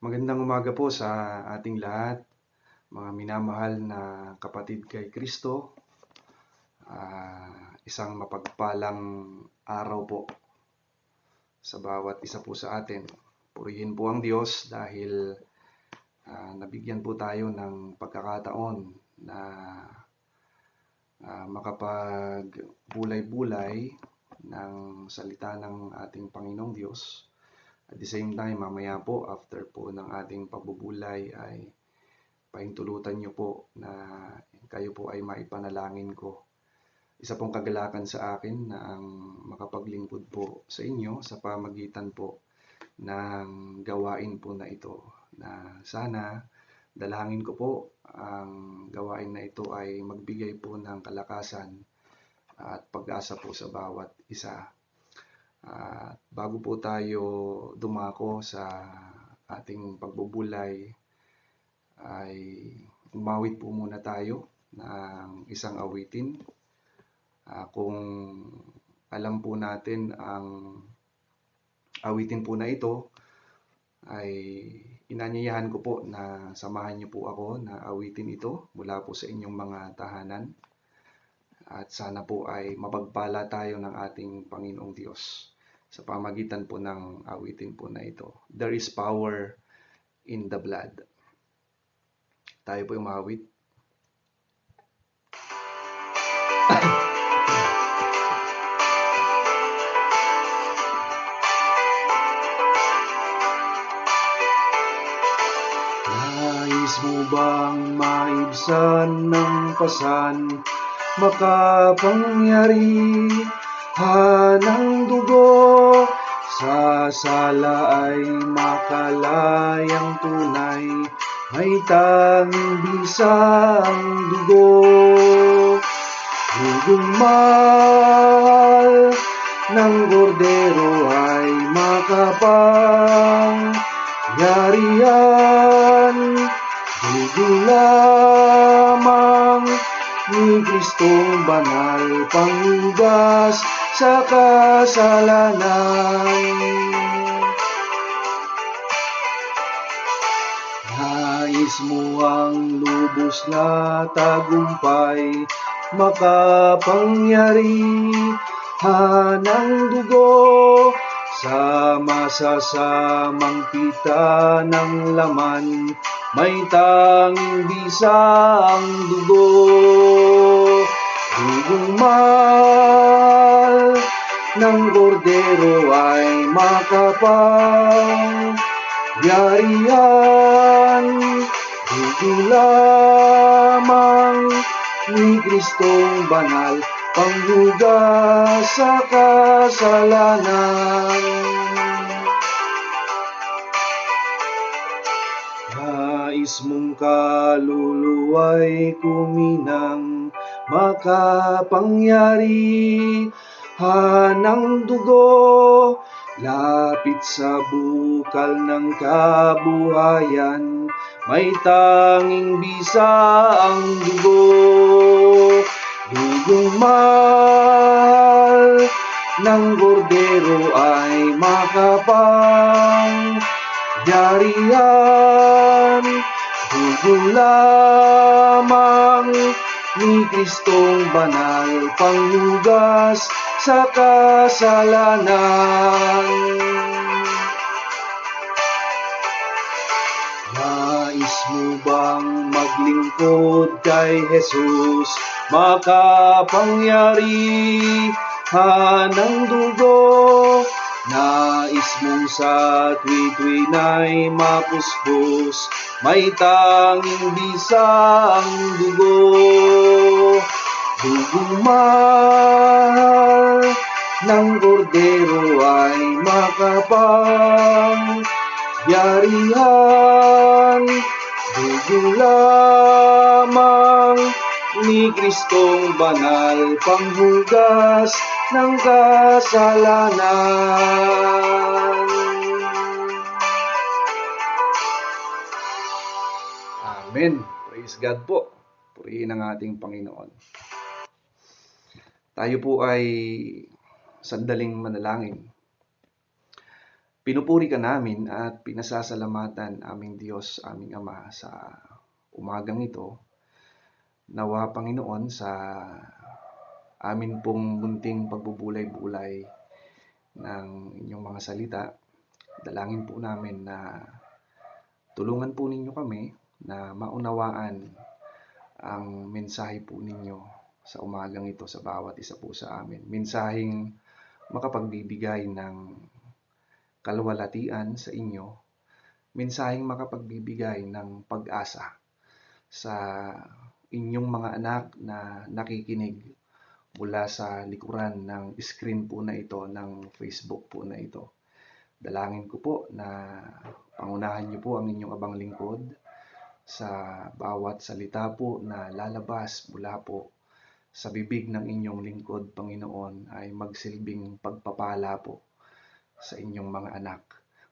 Magandang umaga po sa ating lahat, mga minamahal na kapatid kay Kristo. Isang mapagpalang araw po sa bawat isa po sa atin. Purihin po ang Diyos dahil nabigyan po tayo ng pagkakataon na makapagbulay-bulay ng salita ng ating Panginoong Diyos. At the same time, mamaya po, after po ng ating pagbubulay ay pahintulutan niyo po na kayo po ay maipanalangin ko. Isa pong kagalakan sa akin na ang makapaglingkod po sa inyo sa pamagitan po ng gawain po na ito. Na sana dalangin ko po ang gawain na ito ay magbigay po ng kalakasan at pag-asa po sa bawat isa. Bago po tayo dumako sa ating pagbubulay, ay umawit po muna tayo ng isang awitin. Kung alam po natin ang awitin po na ito, ay inanyayahan ko po na samahan niyo po ako na awitin ito mula po sa inyong mga tahanan. At sana po ay mapagpala tayo ng ating Panginoong Diyos sa pamagitan po ng awitin po na ito. There is power in the blood. Tayo po yung umawit. Nais mo bang maibsan ng pasan, makapangyarihan ng dugo, sa sala ay makalayang tunay, may tanging bisa ang dugo. Dugong mahal ng kordero ay makapangyarihan, dugo lamang ni Kristong banal, panghugas sa kasalanan. Nais mo ang lubos na tagumpay, makapangyarihan ng dugo, sa masasamang pita ng laman, may tanging bisa ang dugo. Dugong mahal ng kordero ay makapangyarihan, dugo lamang ni Kristong banal, panghugas sa kasalanan. Nais mong kaluluway kuminang, makapangyarihan ng dugo, lapit sa bukal ng kabuhayan, may tanging bisa ang dugo. Dugong mahal ng kordero ay makapangyarihan, dugo lamang ni Kristong banal, panghugas sa kasalanan. Nais mo bang maglingkod kay Jesus, makapangyarihan ng dugo, nais mong sa tuwi-tuwi na'y mapuspos, may tanging bisa ang dugo. Dugong mahal ng kordero ay makapangyarihan, dugo lamang ni Kristong banal, panghugas ng kasalanan. Amen. Praise God po. Purihin ang ating Panginoon. Tayo po ay sandaling manalangin. Pinupuri ka namin at pinasasalamatan aming Diyos, aming Ama sa umagang ito. Nawa, Panginoon, sa amin pong munting pagbubulay-bulay ng inyong mga salita, dalangin po namin na tulungan po ninyo kami na maunawaan ang mensahe po ninyo sa umagang ito sa bawat isa po sa amin. Mensaheng makapagbibigay ng kalwalatian sa inyo, mensaheng makapagbibigay ng pag-asa sa inyong mga anak na nakikinig mula sa likuran ng screen po na ito, ng Facebook po na ito. Dalangin ko po na pangunahan niyo po ang inyong abang lingkod sa bawat salita po na lalabas mula po sa bibig ng inyong lingkod, Panginoon, ay magsilbing pagpapala po sa inyong mga anak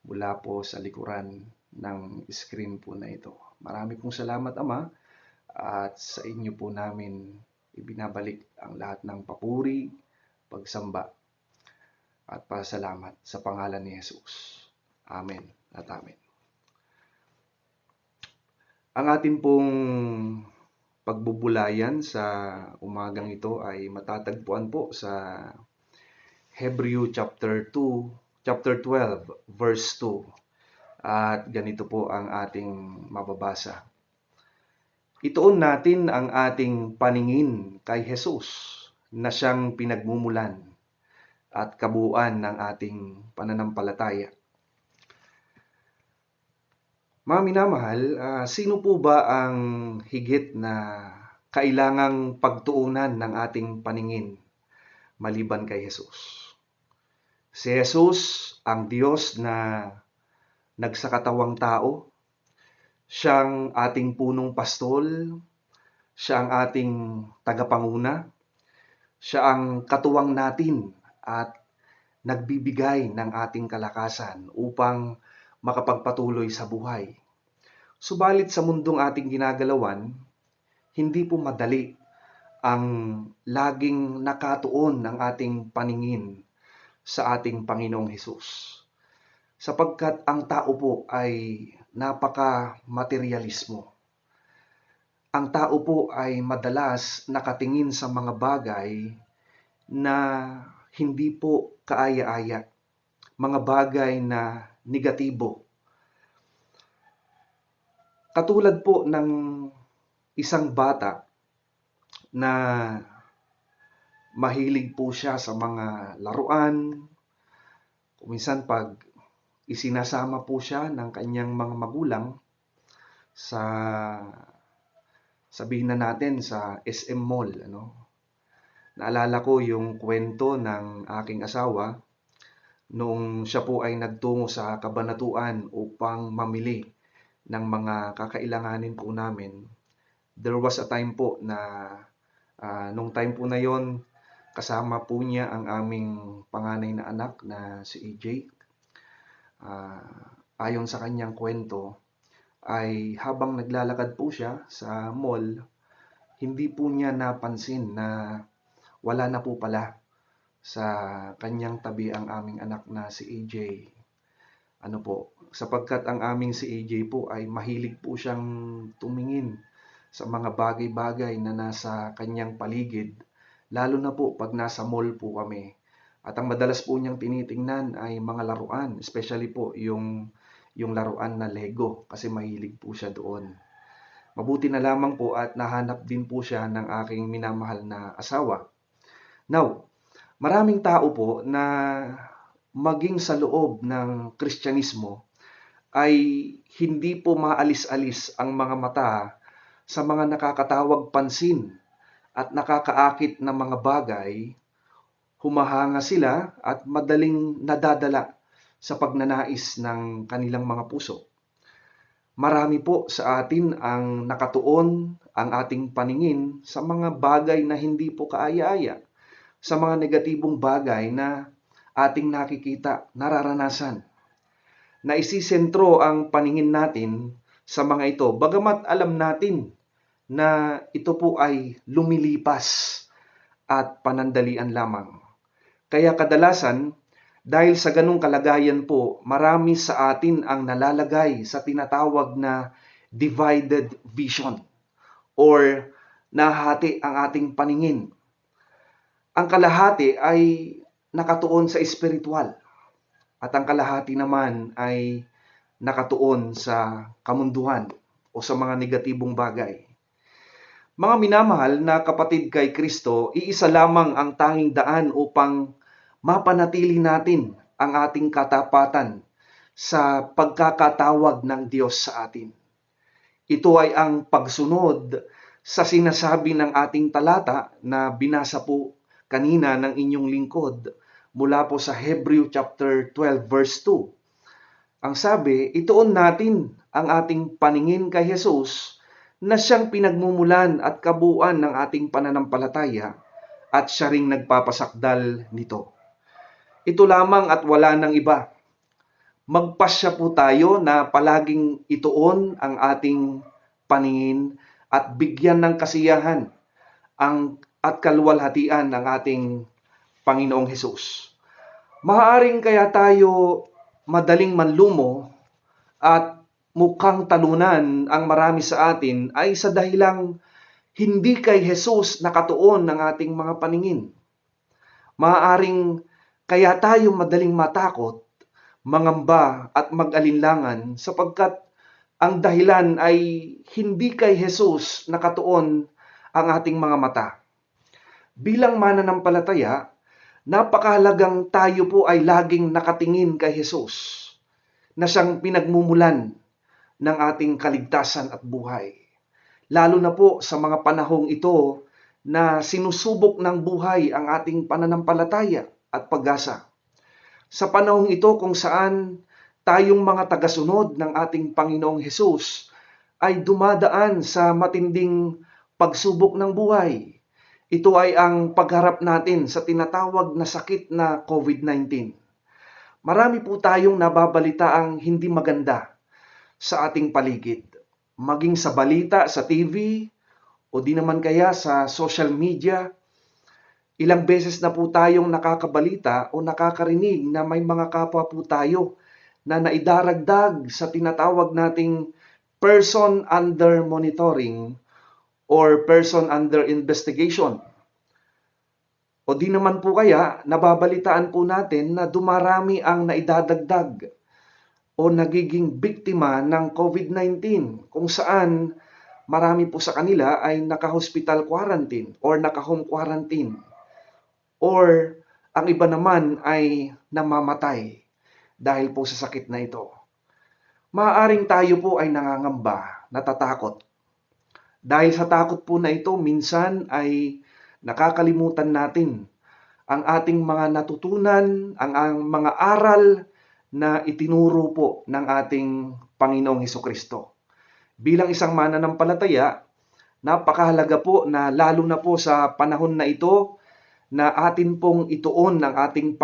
mula po sa likuran ng screen po na ito. Marami pong salamat, Ama, at sa inyo po namin ibinabalik ang lahat ng papuri, pagsamba, at pasalamat sa pangalan ni Jesus. Amen at amen. Ang atin pong pagbubulayan sa umagang ito ay matatagpuan po sa Hebrew chapter 12, verse 2. At ganito po ang ating mababasa. Ituon natin ang ating paningin kay Jesus na siyang pinagmumulan at kabuuan ng ating pananampalataya. Mga minamahal, sino po ba ang higit na kailangang pagtuunan ng ating paningin maliban kay Jesus? Si Jesus, ang Diyos na nagsakatawang tao, siyang ating punong pastol, siya ang ating tagapanguna, siya ang katuwang natin at nagbibigay ng ating kalakasan upang makapagpatuloy sa buhay. Subalit sa mundong ating ginagalawan, hindi po madali ang laging nakatuon ng ating paningin sa ating Panginoong Hesus. Sapagkat ang tao po ay napaka-materialismo. Ang tao po ay madalas nakatingin sa mga bagay na hindi po kaaya-aya, mga bagay na negatibo. Katulad po ng isang bata na mahilig po siya sa mga laruan. Minsan pag isinasama po siya ng kanyang mga magulang sa, sabihin na natin, sa SM Mall, Naalala ko yung kwento ng aking asawa noong siya po ay nagtungo sa kabanatuan upang mamili ng mga kakailanganin po namin. There was a time po na nung time po na yon, kasama po niya ang aming panganay na anak na si EJ. Ayon sa kanyang kwento, ay habang naglalakad po siya sa mall, hindi po niya napansin na wala na po pala sa kanyang tabi ang aming anak na si EJ. Sapagkat ang aming si EJ po ay mahilig po siyang tumingin sa mga bagay-bagay na nasa kanyang paligid, lalo na po pag nasa mall po kami. At ang madalas po niyang tinitingnan ay mga laruan, especially po yung laruan na Lego, kasi mahilig po siya doon. Mabuti na lamang po at nahanap din po siya ng aking minamahal na asawa. Now, maraming tao po na maging sa loob ng Kristyanismo ay hindi po maalis-alis ang mga mata sa mga nakakatawag pansin at nakakaakit na mga bagay. Humahanga sila at madaling nadadala sa pagnanais ng kanilang mga puso. Marami po sa atin ang nakatuon ang ating paningin sa mga bagay na hindi po kaaya-aya, sa mga negatibong bagay na ating nakikita, nararanasan. Naisisentro ang paningin natin sa mga ito, bagamat alam natin na ito po ay lumilipas at panandalian lamang. Kaya kadalasan, Dahil sa ganung kalagayan po, marami sa atin ang nalalagay sa tinatawag na divided vision or nahati ang ating paningin. Ang kalahati ay nakatuon sa espiritual at ang kalahati naman ay nakatuon sa kamunduhan o sa mga negatibong bagay. Mga minamahal na kapatid kay Kristo, iisa lamang ang tanging daan upang mapanatili natin ang ating katapatan sa pagkakatawag ng Diyos sa atin. Ito ay ang pagsunod sa sinasabi ng ating talata na binasa po kanina ng inyong lingkod mula po sa Hebrew chapter 12 verse 2. Ang sabi, ituon natin ang ating paningin kay Jesus na siyang pinagmumulan at kabuuan ng ating pananampalataya at siya ring nagpapasakdal nito. Ito lamang at wala nang iba. Magpasya po tayo na palaging ituon ang ating paningin at bigyan ng kasiyahan at kaluwalhatian ng ating Panginoong Hesus. Maaaring kaya tayo madaling manlumo at mukhang talunan ang marami sa atin ay sa dahilang hindi kay Jesus nakatuon ang ating mga paningin. Maaaring kaya tayo madaling matakot, mangamba at mag-alinlangan sapagkat ang dahilan ay hindi kay Jesus nakatuon ang ating mga mata. Bilang mananampalataya, napakahalagang tayo po ay laging nakatingin kay Jesus na siyang pinagmumulan ng ating kaligtasan at buhay. Lalo na po sa mga panahong ito na sinusubok ng buhay ang ating pananampalataya at pag-asa. Sa panahong ito kung saan tayong mga tagasunod ng ating Panginoong Hesus ay dumadaan sa matinding pagsubok ng buhay. Ito ay ang pagharap natin sa tinatawag na sakit na COVID-19. Marami po tayong nababalitaang hindi maganda sa ating paligid. Maging sa balita, sa TV, o di naman kaya sa social media, ilang beses na po tayong nakakabalita o nakakarinig na may mga kapwa po tayo na naidaragdag sa tinatawag nating person under monitoring or person under investigation. O di naman po kaya nababalitaan po natin na dumarami ang naidadagdag o nagiging biktima ng COVID-19 kung saan marami po sa kanila ay naka-hospital quarantine or naka-home quarantine or ang iba naman ay namamatay dahil po sa sakit na ito. Maaaring tayo po ay nangangamba, natatakot. Dahil sa takot po na ito, minsan ay nakakalimutan natin ang ating mga natutunan, ang mga aral na itinuro po ng ating Panginoong Hesukristo. Bilang isang mananampalataya, napakahalaga po na lalo na po sa panahon na ito na atin pong ituon ang ating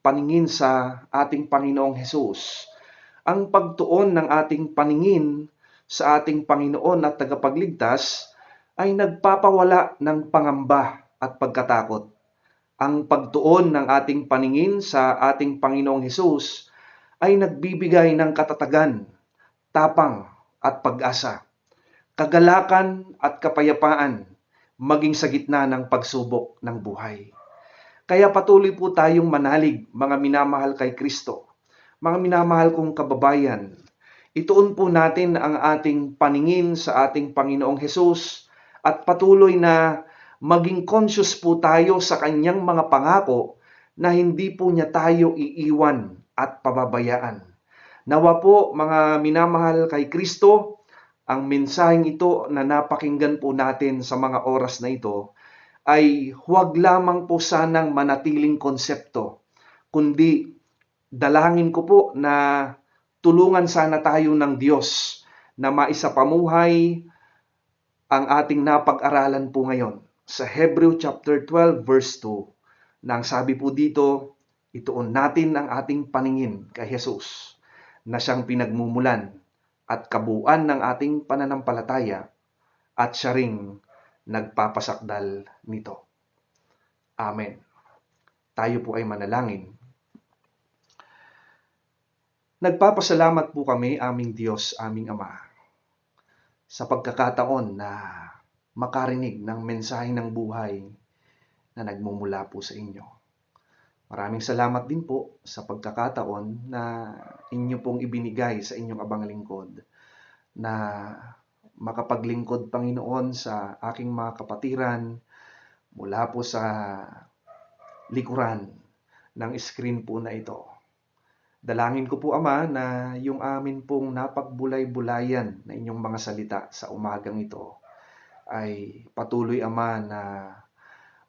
paningin sa ating Panginoong Hesus. Ang pagtuon ng ating paningin sa ating Panginoon at tagapagligtas ay nagpapawala ng pangamba at pagkatakot. Ang pagtuon ng ating paningin sa ating Panginoong Hesus ay nagbibigay ng katatagan, tapang at pag-asa, kagalakan at kapayapaan, maging sa gitna ng pagsubok ng buhay. Kaya patuloy po tayong manalig, mga minamahal kay Kristo, mga minamahal kong kababayan. Ituon po natin ang ating paningin sa ating Panginoong Hesus at patuloy na maging conscious po tayo sa kanyang mga pangako na hindi po niya tayo iiwan at pababayaan. Nawa po mga minamahal kay Kristo, ang mensaheng ito na napakinggan po natin sa mga oras na ito ay huwag lamang po sanang manatiling konsepto, kundi dalangin ko po na tulungan sana tayo ng Diyos na maisapamuhay ang ating napag-aralan po ngayon sa Hebrew chapter 12 verse 2 na ang sabi po dito, ituon natin ang ating paningin kay Jesus na siyang pinagmumulan at kabuuan ng ating pananampalataya at siya ring nagpapasakdal nito. Amen. Tayo po ay manalangin. Nagpapasalamat po kami, aming Diyos, aming Ama, sa pagkakataon na makarinig ng mensahe ng buhay na nagmumula po sa inyo. Maraming salamat din po sa pagkakataon na inyo pong ibinigay sa inyong abang lingkod na makapaglingkod, Panginoon, sa aking mga kapatiran mula po sa likuran ng screen po na ito. Dalangin ko po, Ama, na yung amin pong napagbulay-bulayan na inyong mga salita sa umagang ito ay patuloy, Ama, na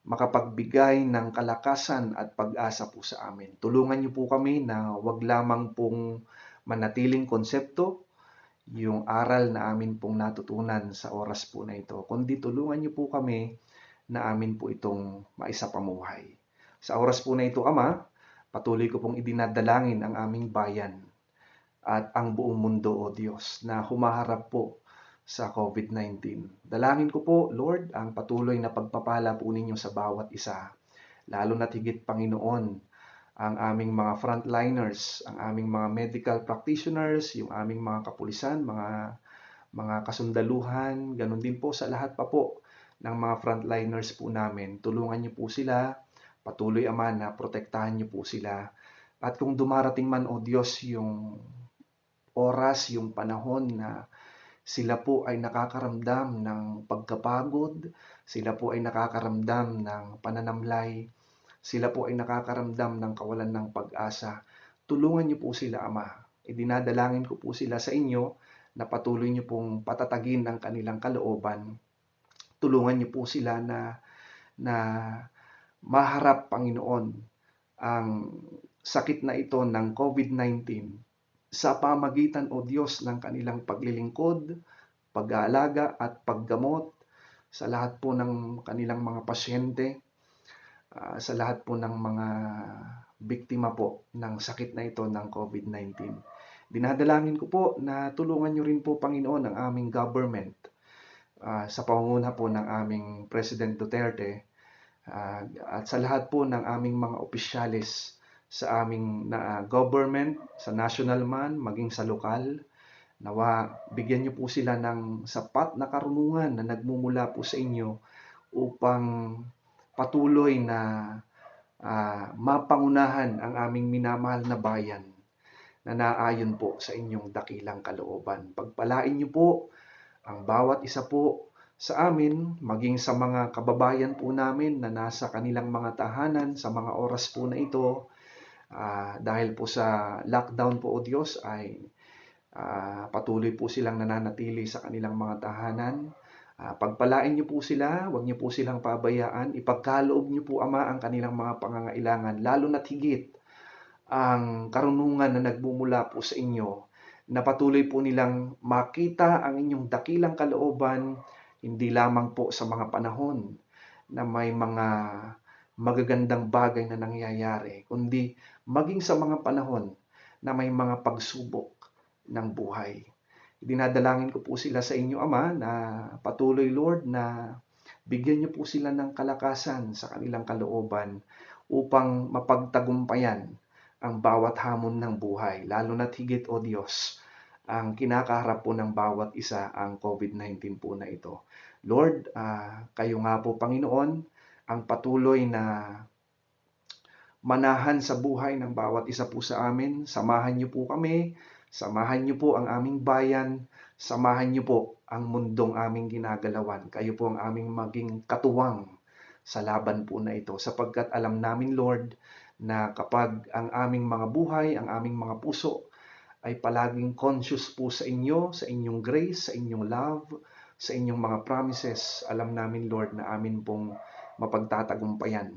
makapagbigay ng kalakasan at pag-asa po sa amin. Tulungan niyo po kami na wag lamang pong manatiling konsepto yung aral na amin pong natutunan sa oras po na ito, kundi tulungan niyo po kami na amin po itong maisapamuhay. Sa oras po na ito, Ama, patuloy ko pong idinadalangin ang aming bayan at ang buong mundo, O Diyos, na humaharap po sa COVID-19. Dalangin ko po, Lord, ang patuloy na pagpapala po ninyo sa bawat isa, lalo na't higit, Panginoon, ang aming mga frontliners, ang aming mga medical practitioners, yung aming mga kapulisan, mga kasundaluhan, ganun din po sa lahat pa po ng mga frontliners po namin. Tulungan niyo po sila, patuloy, Ama, na protektahan niyo po sila. At kung dumarating man, O Diyos, yung oras, yung panahon na sila po ay nakakaramdam ng pagkapagod, sila po ay nakakaramdam ng pananamlay, sila po ay nakakaramdam ng kawalan ng pag-asa, tulungan niyo po sila, Ama. Idinadalangin ko po sila sa inyo na patuloy niyo pong patatagin ang kanilang kalooban. Tulungan niyo po sila na maharap, Panginoon, ang sakit na ito ng COVID-19 sa pamagitan, O Diyos, ng kanilang paglilingkod, pag-aalaga at paggamot sa lahat po ng kanilang mga pasyente, sa lahat po ng mga biktima po ng sakit na ito ng COVID-19. Dinadalangin ko po na tulungan niyo rin po, Panginoon, ang aming government sa pangunguna po ng aming President Duterte at sa lahat po ng aming mga opisyalis sa aming government, sa national man, maging sa lokal. Nawa, bigyan niyo po sila ng sapat na karunungan na nagmumula po sa inyo upang patuloy na mapangunahan ang aming minamahal na bayan na naayon po sa inyong dakilang kalooban. Pagpalain niyo po ang bawat isa po sa amin, maging sa mga kababayan po namin na nasa kanilang mga tahanan sa mga oras po na ito. Dahil po sa lockdown po, O Diyos, ay patuloy po silang nananatili sa kanilang mga tahanan. Pagpalain niyo po sila, huwag niyo po silang pabayaan. Ipagkaloob niyo po, Ama, ang kanilang mga pangangailangan, lalo na't higit ang karunungan na nagmumula po sa inyo, na patuloy po nilang makita ang inyong dakilang kalooban, hindi lamang po sa mga panahon na may mga magagandang bagay na nangyayari, kundi maging sa mga panahon na may mga pagsubok ng buhay. Dinadalangin ko po sila sa inyo, Ama, na patuloy, Lord, na bigyan niyo po sila ng kalakasan sa kanilang kalooban upang mapagtagumpayan ang bawat hamon ng buhay, lalo na't higit, O Diyos, ang kinakaharap po ng bawat isa ang COVID-19 po na ito. Lord, kayo nga po, Panginoon, ang patuloy na manahan sa buhay ng bawat isa po sa amin. Samahan niyo po kami, samahan niyo po ang aming bayan, samahan niyo po ang mundong aming ginagalawan. Kayo po ang aming maging katuwang sa laban po na ito, sapagkat alam namin, Lord, na kapag ang aming mga buhay, ang aming mga puso ay palaging conscious po sa inyo, sa inyong grace, sa inyong love, sa inyong mga promises, alam namin, Lord, na amin pong mapagtatagumpayan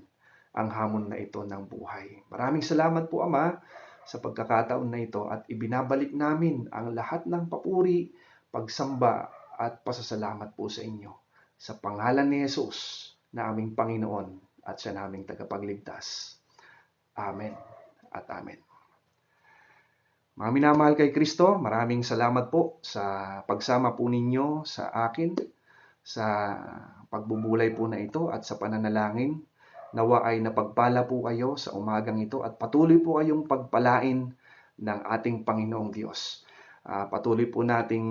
ang hamon na ito ng buhay. Maraming salamat po, Ama, sa pagkakataon na ito at ibinabalik namin ang lahat ng papuri, pagsamba at pasasalamat po sa inyo. Sa pangalan ni Jesus na aming Panginoon at siya naming tagapagligtas. Amen at amen. Mga minamahal kay Kristo, maraming salamat po sa pagsama po ninyo sa akin sa pagbubulay po na ito at sa pananalangin. Nawa ay napagpala po kayo sa umagang ito at patuloy po kayong pagpalain ng ating Panginoong Diyos. Patuloy po nating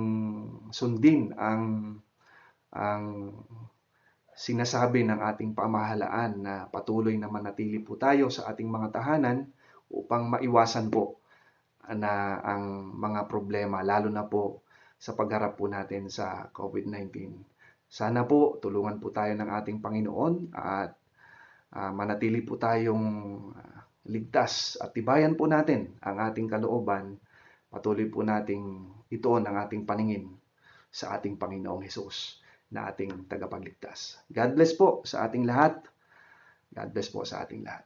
sundin ang sinasabi ng ating pamahalaan na patuloy na manatili po tayo sa ating mga tahanan upang maiwasan po na ang mga problema, lalo na po sa pagharap po natin sa COVID-19. Sana po tulungan po tayo ng ating Panginoon at manatili po tayong ligtas at tibayan po natin ang ating kalooban. Patuloy po nating ituon ang ating paningin sa ating Panginoong Hesus na ating tagapagligtas. God bless po sa ating lahat. God bless po sa ating lahat.